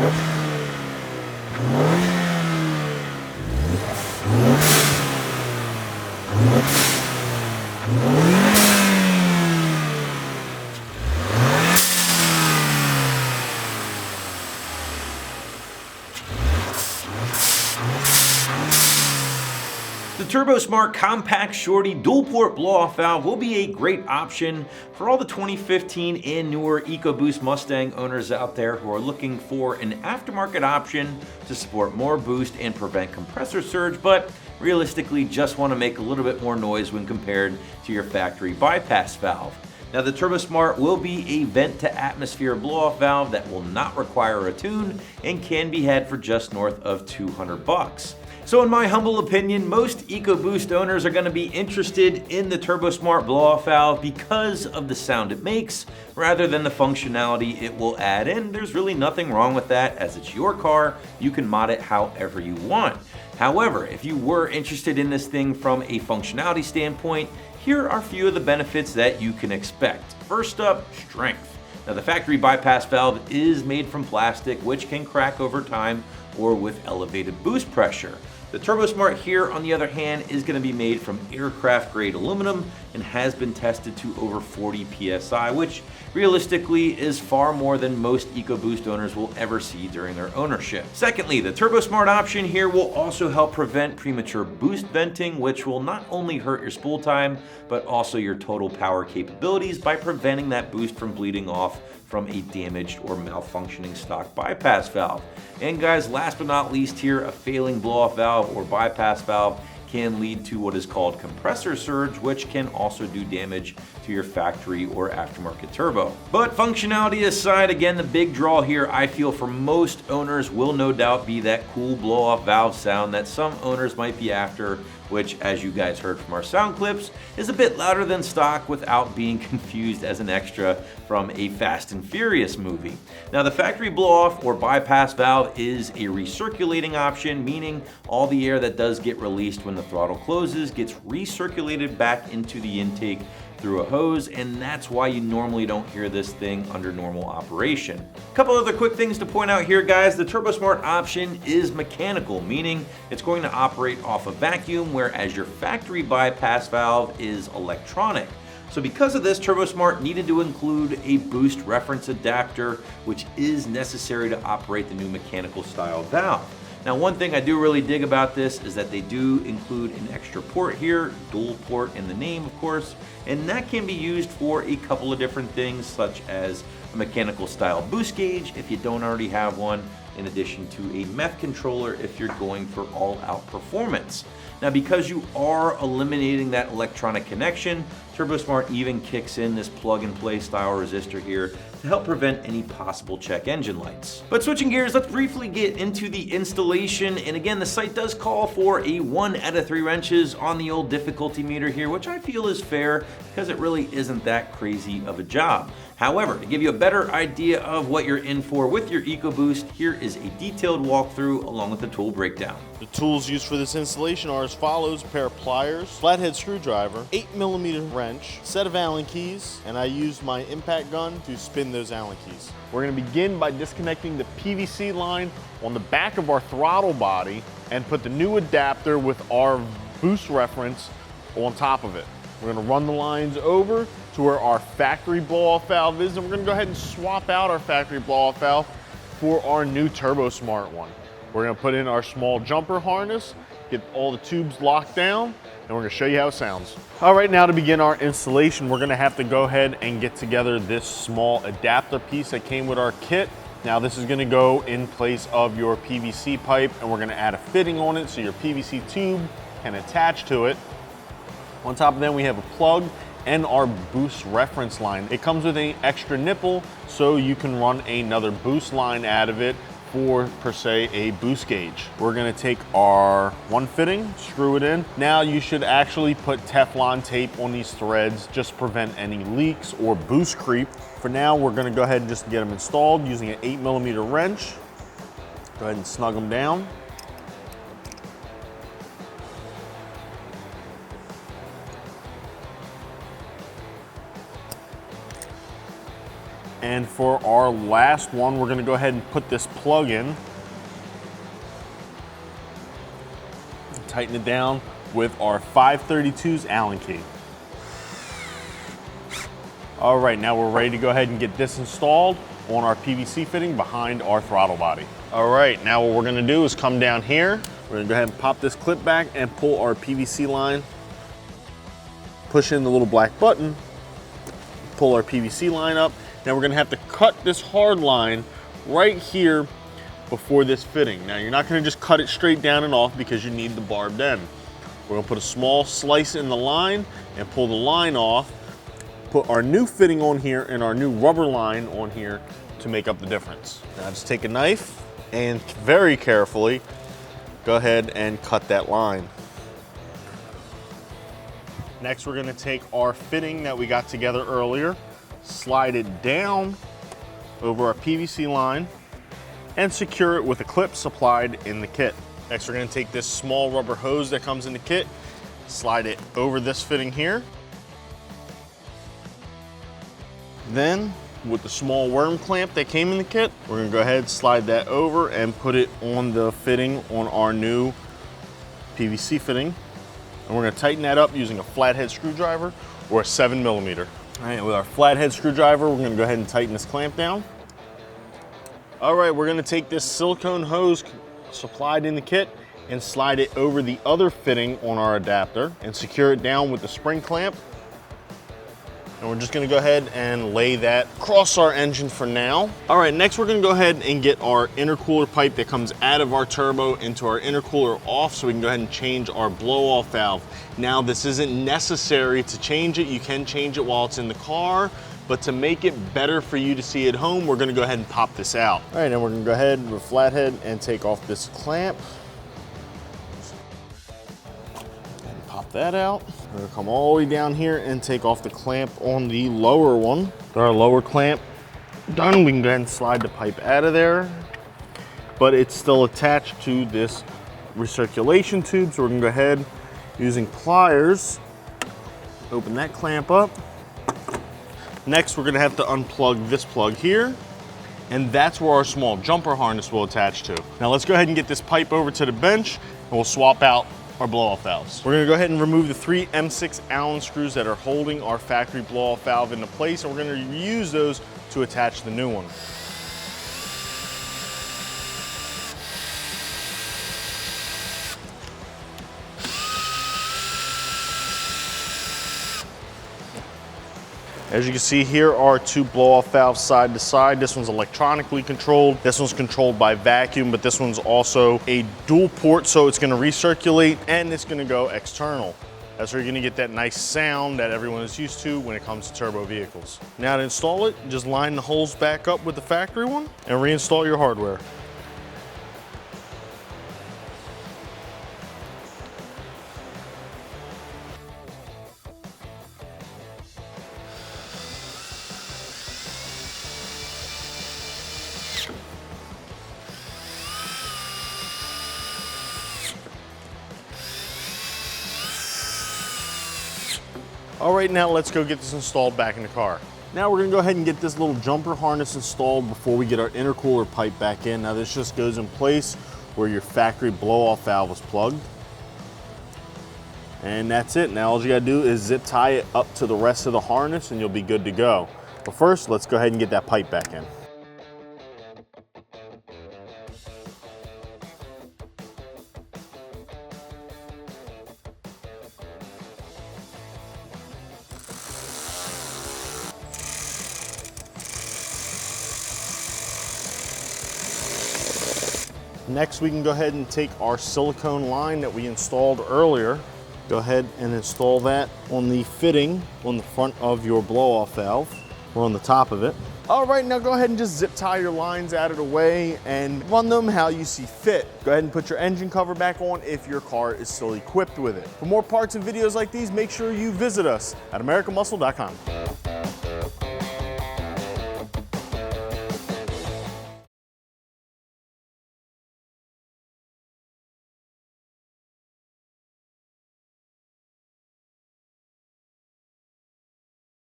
The Turbosmart Kompact Shortie dual-port blow-off valve will be a great option for all the 2015 and newer EcoBoost Mustang owners out there who are looking for an aftermarket option to support more boost and prevent compressor surge, but realistically just want to make a little bit more noise when compared to your factory bypass valve. Now, the Turbosmart will be a vent-to-atmosphere blow-off valve that will not require a tune and can be had for just north of $200. So in my humble opinion, most EcoBoost owners are going to be interested in the Turbosmart blow-off valve because of the sound it makes, rather than the functionality it will add in. There's really nothing wrong with that, as it's your car. You can mod it however you want. However, if you were interested in this thing from a functionality standpoint, here are a few of the benefits that you can expect. First up, strength. Now, the factory bypass valve is made from plastic, which can crack over time or with elevated boost pressure. The Turbosmart here, on the other hand, is going to be made from aircraft-grade aluminum and has been tested to over 40 psi, which realistically is far more than most EcoBoost owners will ever see during their ownership. Secondly, the Turbosmart option here will also help prevent premature boost venting, which will not only hurt your spool time, but also your total power capabilities by preventing that boost from bleeding off from a damaged or malfunctioning stock bypass valve. And guys, last but not least here, a failing blow-off valve or bypass valve can lead to what is called compressor surge, which can also do damage to your factory or aftermarket turbo. But functionality aside, again, the big draw here, I feel, for most owners will no doubt be that cool blow-off valve sound that some owners might be after, which, as you guys heard from our sound clips, is a bit louder than stock without being confused as an extra from a Fast and Furious movie. Now, the factory blow-off or bypass valve is a recirculating option, meaning all the air that does get released when the throttle closes gets recirculated back into the intake through a hose, and that's why you normally don't hear this thing under normal operation. A couple other quick things to point out here, guys. The Turbosmart option is mechanical, meaning it's going to operate off a vacuum, whereas your factory bypass valve is electronic. So because of this, Turbosmart needed to include a boost reference adapter, which is necessary to operate the new mechanical style valve. Now, one thing I do really dig about this is that they do include an extra port here, dual port in the name, of course, and that can be used for a couple of different things, such as a mechanical style boost gauge if you don't already have one, in addition to a meth controller if you're going for all-out performance. Now, because you are eliminating that electronic connection, Turbosmart even kicks in this plug-and-play style resistor here to help prevent any possible check engine lights. But switching gears, let's briefly get into the installation. And again, the site does call for a 1 out of 3 wrenches on the old difficulty meter here, which I feel is fair because it really isn't that crazy of a job. However, to give you a better idea of what you're in for with your EcoBoost, here is a detailed walkthrough along with the tool breakdown. The tools used for this installation are as follows: a pair of pliers, flathead screwdriver, 8mm wrench, set of Allen keys, and I used my impact gun to spin those Allen keys. We're going to begin by disconnecting the PVC line on the back of our throttle body and put the new adapter with our boost reference on top of it. We're going to run the lines over to where our factory blow-off valve is, and we're going to go ahead and swap out our factory blow-off valve for our new Turbosmart one. We're going to put in our small jumper harness, get all the tubes locked down, and we're going to show you how it sounds. All right, now to begin our installation, we're going to have to go ahead and get together this small adapter piece that came with our kit. Now, this is going to go in place of your PVC pipe, and we're going to add a fitting on it so your PVC tube can attach to it. On top of that, we have a plug and our boost reference line. It comes with an extra nipple so you can run another boost line out of it for, per se, a boost gauge. We're gonna take our one fitting, screw it in. Now you should actually put Teflon tape on these threads just to prevent any leaks or boost creep. For now, we're gonna go ahead and just get them installed using an 8mm wrench. Go ahead and snug them down. And for our last one, we're gonna go ahead and put this plug in. Tighten it down with our 532's Allen key. All right, now we're ready to go ahead and get this installed on our PVC fitting behind our throttle body. All right, now what we're gonna do is come down here. We're gonna go ahead and pop this clip back and pull our PVC line. Push in the little black button, pull our PVC line up. Now we're gonna have to cut this hard line right here before this fitting. Now you're not gonna just cut it straight down and off because you need the barbed end. We're gonna put a small slice in the line and pull the line off, put our new fitting on here and our new rubber line on here to make up the difference. Now just take a knife and very carefully go ahead and cut that line. Next, we're gonna take our fitting that we got together earlier, slide it down over our PVC line, and secure it with a clip supplied in the kit. Next, we're gonna take this small rubber hose that comes in the kit, slide it over this fitting here. Then, with the small worm clamp that came in the kit, we're gonna go ahead, slide that over and put it on the fitting on our new PVC fitting. And we're gonna tighten that up using a flathead screwdriver or a 7mm. All right, with our flathead screwdriver, we're gonna go ahead and tighten this clamp down. All right, we're gonna take this silicone hose supplied in the kit and slide it over the other fitting on our adapter and secure it down with the spring clamp. And we're just gonna go ahead and lay that across our engine for now. All right, next we're gonna go ahead and get our intercooler pipe that comes out of our turbo into our intercooler off so we can go ahead and change our blow-off valve. Now, this isn't necessary to change it. You can change it while it's in the car, but to make it better for you to see at home, we're gonna go ahead and pop this out. All right, and we're gonna go ahead with a flathead and take off this clamp. And pop that out. We're gonna come all the way down here and take off the clamp on the lower one. With our lower clamp done, we can go ahead and slide the pipe out of there, but it's still attached to this recirculation tube, so we're gonna go ahead using pliers, open that clamp up. Next, we're gonna have to unplug this plug here, and that's where our small jumper harness will attach to. Now let's go ahead and get this pipe over to the bench, and we'll swap out our blow-off valves. We're gonna go ahead and remove the 3 M6 Allen screws that are holding our factory blow-off valve into place, and we're gonna use those to attach the new one. As you can see, here are 2 blow-off valves side to side. This one's electronically controlled. This one's controlled by vacuum, but this one's also a dual port, so it's gonna recirculate and it's gonna go external. That's where you're gonna get that nice sound that everyone is used to when it comes to turbo vehicles. Now to install it, just line the holes back up with the factory one and reinstall your hardware. All right, now let's go get this installed back in the car. Now we're gonna go ahead and get this little jumper harness installed before we get our intercooler pipe back in. Now this just goes in place where your factory blow-off valve is plugged. And that's it. Now all you gotta do is zip tie it up to the rest of the harness and you'll be good to go. But first, let's go ahead and get that pipe back in. Next, we can go ahead and take our silicone line that we installed earlier. Go ahead and install that on the fitting on the front of your blow-off valve, or on the top of it. All right, now go ahead and just zip tie your lines out of the way and run them how you see fit. Go ahead and put your engine cover back on if your car is still equipped with it. For more parts and videos like these, make sure you visit us at AmericanMuscle.com.